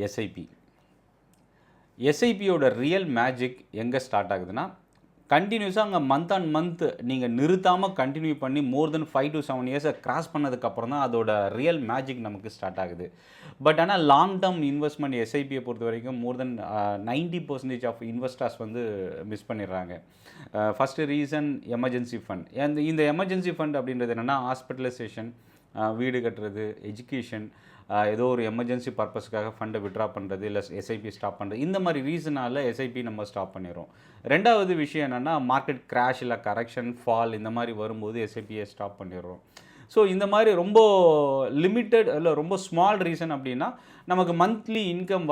SIP. எஸ்ஐபியோட real magic எங்கே start ஆகுதுன்னா, கண்டினியூஸாக அங்கே மந்த் ஆன் மந்த் நீங்கள் நிறுத்தாமல் கண்டினியூ பண்ணி மோர் தென் 5 to 7 இயர்ஸை கிராஸ் பண்ணதுக்கப்புறம் தான் அதோட ரியல் மேஜிக் நமக்கு ஸ்டார்ட் ஆகுது. பட் ஆனால் லாங் டேர்ம் இன்வெஸ்ட்மெண்ட் எஸ்ஐபியை பொறுத்த வரைக்கும் மோர் தென் 90% ஆஃப் இன்வெஸ்டர்ஸ் வந்து மிஸ் பண்ணிடுறாங்க. First reason emergency fund. இந்த எமர்ஜென்சி ஃபண்ட் அப்படின்றது என்னென்னா, ஹாஸ்பிட்டலைசேஷன், வீடு கட்டுறது, எஜுகேஷன், ஏதோ ஒரு எமர்ஜென்சி பர்பஸ்க்காக ஃபண்டை விட்ரா பண்ணுறது, இல்லை எஸ்ஐபி ஸ்டாப் பண்ணுறது, இந்த மாதிரி ரீசனால் எஸ்ஐபி நம்ம ஸ்டாப் பண்ணிடுறோம். ரெண்டாவது விஷயம் என்னென்னா, மார்க்கெட் கிராஷ் இல்லை கரெக்ஷன் ஃபால் இந்த மாதிரி வரும்போது எஸ்ஐபியை ஸ்டாப் பண்ணிடுறோம். ஸோ இந்த மாதிரி ரொம்ப லிமிட்டட் இல்லை ரொம்ப ஸ்மால் ரீசன் அப்படின்னா, நமக்கு மந்த்லி இன்கம்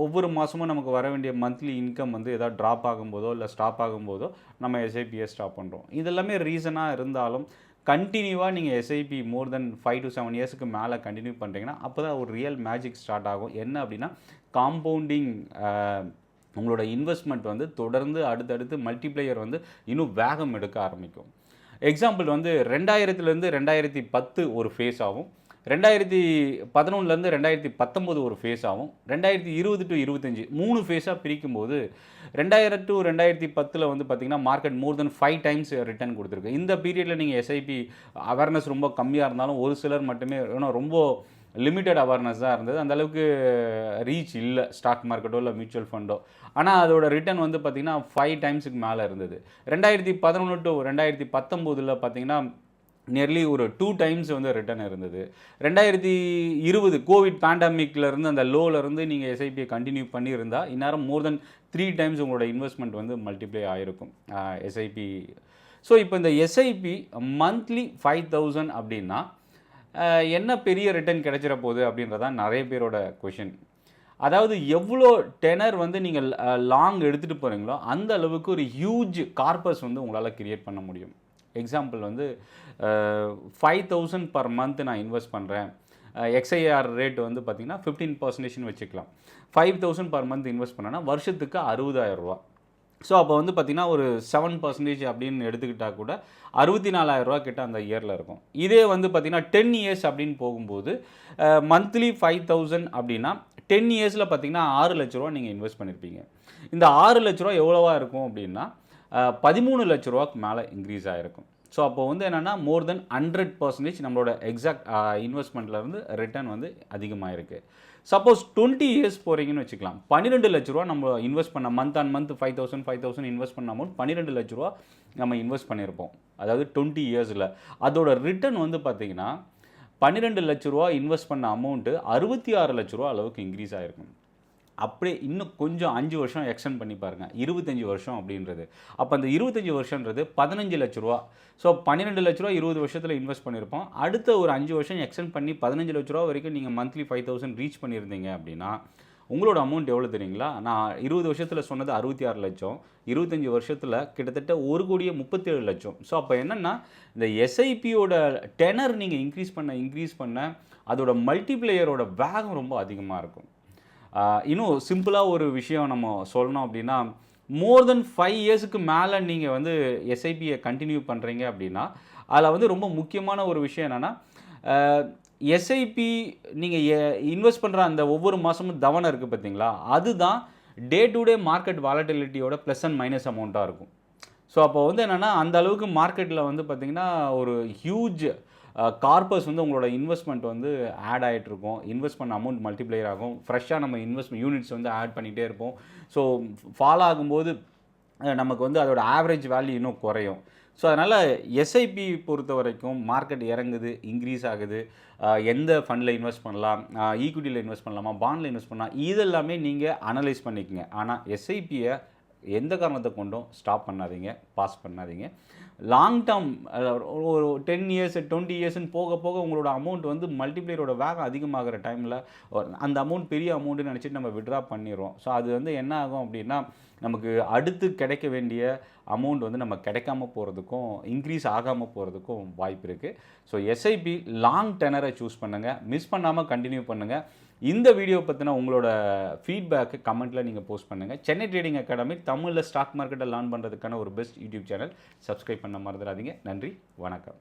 ஒவ்வொரு மாதமும் நமக்கு வர வேண்டிய மந்த்லி இன்கம் வந்து எதாவது ட்ராப் ஆகும்போதோ இல்லை ஸ்டாப் ஆகும்போதோ நம்ம எஸ்ஐபியை ஸ்டாப் பண்ணுறோம். இதெல்லாமே ரீசனாக இருந்தாலும் கண்டினியூவாக நீங்கள் எஸ்ஐபி மோர் தென் 5 to 7 இயர்ஸுக்கு மேலே கண்டினியூ பண்ணுறீங்கன்னா அப்போ தான் ஒரு ரியல் மேஜிக் ஸ்டார்ட் ஆகும். என்ன அப்படின்னா, காம்பவுண்டிங் உங்களோட இன்வெஸ்ட்மெண்ட் வந்து தொடர்ந்து அடுத்தடுத்து மல்டிப்ளையர் வந்து இன்னும் வேகம் எடுக்க ஆரம்பிக்கும். எக்ஸாம்பிள் வந்து 2000லேருந்து 2010 ஒரு ஃபேஸ் ஆகும், 2011லேருந்து 2019 ஒரு ஃபேஸ் ஆகும், 2020 to 25 3 ஃபேஸாக பிரிக்கும்போது 2000 to 2010 வந்து பார்த்திங்கன்னா மார்க்கெட் மோர் தென் 5 times ரிட்டர்ன் கொடுத்துருக்கு. இந்த பீரியடில் நீங்கள் எஸ்ஐபி அவேர்னஸ் ரொம்ப கம்மியாக இருந்தாலும் ஒரு சிலர் மட்டுமே, ஏன்னா ரொம்ப லிமிட்டட் அவேர்னஸ் தான் இருந்தது, அந்தளவுக்கு ரீச் இல்லை ஸ்டாக் மார்க்கெட்டோ இல்லை மியூச்சுவல் ஃபண்டோ. ஆனால் அதோட ரிட்டர்ன் வந்து பார்த்திங்கன்னா 5 times மேலே இருந்தது. 2011 to 2019 பார்த்திங்கன்னா நியர்லி ஒரு 2 times வந்து ரிட்டர்ன் இருந்தது. 2020 கோவிட் பேண்டமிக்லேருந்து அந்த லோலேருந்து நீங்கள் எஸ்ஐபியை கண்டினியூ பண்ணியிருந்தால் இந்நேரம் மோர் தென் 3 times உங்களோட இன்வெஸ்ட்மெண்ட் வந்து மல்டிப்ளை ஆகிருக்கும் எஸ்ஐபி. ஸோ இப்போ இந்த எஸ்ஐபி மந்த்லி 5,000 அப்படின்னா என்ன பெரிய ரிட்டர்ன் கிடைச்சிட போகுது அப்படின்றதான் நிறைய பேரோட கொஷின். அதாவது எவ்வளோ டெனர் வந்து நீங்கள் லாங் எடுத்துகிட்டு போகிறீங்களோ அந்த அளவுக்கு ஒரு ஹியூஜ் கார்பஸ் வந்து உங்களால் கிரியேட் பண்ண முடியும். எக்ஸாம்பிள் வந்து 5,000 பர் மந்த் நான் இன்வெஸ்ட் பண்ணுறேன், எக்ஸ்ஐஆர் ரேட் வந்து பார்த்திங்கன்னா 15% வச்சுக்கலாம். 5,000 பர் மந்த் இன்வெஸ்ட் பண்ணேன்னா வருஷத்துக்கு 60,000 ரூபா. ஸோ அப்போ வந்து பார்த்திங்கன்னா ஒரு 7% அப்படின்னு எடுத்துக்கிட்டால் கூட 64,000 ரூபா கிட்ட அந்த இயரில் இருக்கும். இதே வந்து பார்த்திங்கன்னா 10 years அப்படின்னு போகும்போது மந்த்லி 5,000 அப்படின்னா 10 yearsல பார்த்திங்கன்னா 6 லட்ச ரூபா நீங்கள் இன்வெஸ்ட் பண்ணியிருப்பீங்க. இந்த 6 லட்ச ரூபா எவ்வளோவா இருக்கும் அப்படின்னா 13 லட்ச ரூபாய்க்கு மேலே இன்க்ரீஸ் ஆகிருக்கும். ஸோ அப்போ வந்து என்னென்னா மோர் தென் 100% நம்மளோட எக்ஸாக்ட் இன்வெஸ்ட்மெண்ட்லேருந்து ரிட்டர்ன் வந்து அதிகமாக இருக்குது. சப்போஸ் 20 years போகிறீங்கன்னு வச்சுக்கலாம், 12 லட்ச ரூபா நம்ம இன்வெஸ்ட் பண்ண மந்த் ஆன் மந்த் 5,000 இன்வெஸ்ட் பண்ண அமௌண்ட் 12 லட்ச ரூபா நம்ம இன்வெஸ்ட் பண்ணியிருப்போம், அதாவது 20 yearsல. அதோட ரிட்டர்ன் வந்து பார்த்திங்கன்னா 12 லட்ச ரூபா இன்வெஸ்ட் பண்ண அமௌண்ட்டு 66 லட்ச ரூபா அளவுக்கு இன்க்ரீஸ் ஆகிருக்கும். அப்படியே இன்னும் கொஞ்சம் 5 வருஷம் எக்ஸ்டெண்ட் பண்ணி பாருங்கள், 25 வருஷம் அப்படின்றது. அப்போ அந்த 25 வருஷன்றது 15 லட்ச ரூபா. ஸோ 12 லட்ச ரூபா 20 வருஷத்தில் இன்வெஸ்ட் பண்ணியிருப்போம். அடுத்த ஒரு 5 வருஷம் எக்ஸ்டெண்ட் பண்ணி 15 லட்ச ரூபா வரைக்கும் நீங்கள் மந்த்லி 5,000 ரீச் பண்ணியிருந்தீங்க அப்படின்னா உங்களோட அமௌண்ட் எவ்வளோ தெரியுங்களா? நான் 20 வருஷத்தில் சொன்னது 66 லட்சம், 25 வருஷத்தில் கிட்டத்தட்ட 1,37 லட்சம். ஸோ அப்போ என்னென்னா, இந்த எஸ்ஐபியோட டெனர் நீங்கள் இன்க்ரீஸ் பண்ண அதோட மல்டிப்ளேயரோட வேகம் ரொம்ப அதிகமாக இருக்கும். இன்னும் சிம்பிளாக ஒரு விஷயம் நம்ம சொல்லணும் அப்படின்னா, மோர் தென் 5 இயர்ஸுக்கு மேலே நீங்கள் வந்து எஸ்ஐபியை கண்டினியூ பண்ணுறீங்க அப்படின்னா அதில் வந்து ரொம்ப முக்கியமான ஒரு விஷயம் என்னென்னா, எஸ்ஐபி நீங்கள் இன்வெஸ்ட் பண்ணுற அந்த ஒவ்வொரு மாதமும் தவணை இருக்குது பார்த்தீங்களா, அதுதான் டே டு டே மார்க்கெட் வாலட்டிலிட்டியோட ப்ளஸ் அண்ட் மைனஸ் அமௌண்ட்டாக இருக்கும். ஸோ அப்போ வந்து என்னென்னா, அந்த அளவுக்கு மார்க்கெட்டில் வந்து பார்த்திங்கன்னா ஒரு ஹியூஜ் கார்பஸ் வந்து உங்களோட இன்வெஸ்ட்மெண்ட் வந்து ஆட் ஆகிட்டு இருக்கும், இன்வெஸ்ட் பண்ண அமௌண்ட் மல்டிப்ளையர் ஆகும், ஃப்ரெஷ்ஷாக நம்ம இன்வெஸ்ட்மெண்ட் யூனிட்ஸ் வந்து ஆட் பண்ணிகிட்டே இருப்போம். ஸோ ஃபால் ஆகும்போது நமக்கு வந்து அதோட ஆவரேஜ் வேல்யூ இன்னும் குறையும். ஸோ அதனால் எஸ்ஐபி பொறுத்த வரைக்கும் மார்க்கெட் இறங்குது, இன்க்ரீஸ் ஆகுது, எந்த ஃபண்டில் இன்வெஸ்ட் பண்ணலாம், ஈக்விட்டியில் இன்வெஸ்ட் பண்ணலாமா, பாண்டில் இன்வெஸ்ட் பண்ணலாம், இதெல்லாமே நீங்கள் அனலைஸ் பண்ணிக்கோங்க. ஆனால் எஸ்ஐபியை எந்த காரணத்தை கொண்டும் ஸ்டாப் பண்ணாதீங்க, பாஸ் பண்ணாதீங்க. லாங் டேர்ம் ஒரு 10 years 20 yearsன்னு போக போக உங்களோட அமௌண்ட் வந்து மல்டிப்ளையரோட வேகம் அதிகமாகிற டைமில் அந்த அமௌண்ட் பெரிய அமௌண்ட்டுன்னு நினச்சிட்டு நம்ம விட்ரா பண்ணிடுறோம். ஸோ அது வந்து என்ன ஆகும் அப்படின்னா, நமக்கு அடுத்து கிடைக்க வேண்டிய அமௌண்ட் வந்து நம்ம கிடைக்காம போகிறதுக்கும் இன்க்ரீஸ் ஆகாமல் போகிறதுக்கும் வாய்ப்பு இருக்குது. ஸோ எஸ்ஐபி லாங் டெனரை சூஸ் பண்ணுங்கள், மிஸ் பண்ணாமல் கண்டினியூ பண்ணுங்கள். இந்த வீடியோ பற்றின உங்களோட ஃபீட்பேக்கு கமெண்ட்டில் நீங்கள் போஸ்ட் பண்ணுங்கள். சென்னை ட்ரேடிங் அகாடமி தமிழில் ஸ்டாக் மார்க்கெட்டை லேர்ன் பண்ணுறதுக்கான ஒரு பெஸ்ட் யூடியூப் சேனல். சப்ஸ்கிரைப் பண்ண மறந்துடாதீங்க. நன்றி, வணக்கம்.